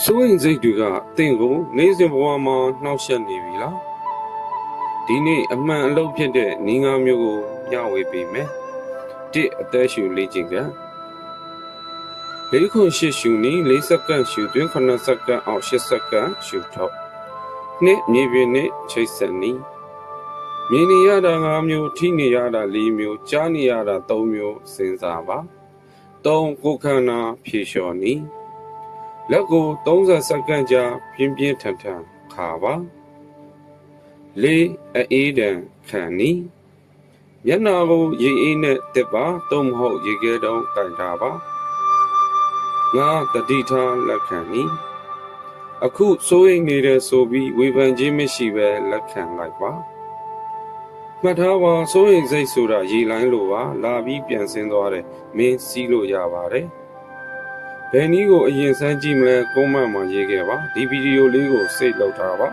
စိုးရင်စိတ်တွေကတင့်ကိုနေစဉ်ဘဝမှာနှောက်ယှက်နေပြီလားဒီနေ့အမှန်အလုပ်ဖြစ်တဲ့နည်းငါးမျိုးကိုမျှဝေပေးမယ်တစ်အသက်ရှူလေ့ကျင့်ခန်း၄ခု၈ရှူနီ၄စက္ကန့်ရှူသွင်း9စက္ကန့်အောက်8စက္ကန့်ရှူထုတ်နှစ်မြေပြင်နဲ့ချိတ်ဆက်နီးမြင်နေရတာ၅မျိုးထိနေရတာ၄မျိုးကြားနေရတာ၃မျိုးစဉ်းစားပါ၃ကိုယ်ခန္ဓာဖြေလျှော်နီးလက်ကို30စက္ကန့်ကြာပြင်းပြင်းထန်ထန်ခါပါ၄အေးဒဏ်ခံနီးမျက်နှာကိုရေအေးနဲ့တက်ပါသို့မဟုတ်ရေခဲတုံးကင်ထားပါ၅တတိထားလက်ခံနီးအခုစိုးရိမ်နေတဲ့ဆိုပြီးဝေဖန်ခြင်းမရှိပဲလက်ခံလိုက်ပါမှတ်ထားပါစိုးရိမ်စိတ်ဆိုတာရေလိုင်းလိုပါလာပြီးပြန်ဆင်းသွားတယ်မင်းစီးလို့ရပါတယ်ဘယ်နည်းကိုအရင်စမ်းကြည့်မလဲကွန်မန့်မှာရေးခဲ့ပါဒီဗီဒီယိုလေးကိုစိတ်လောက်ထားပါ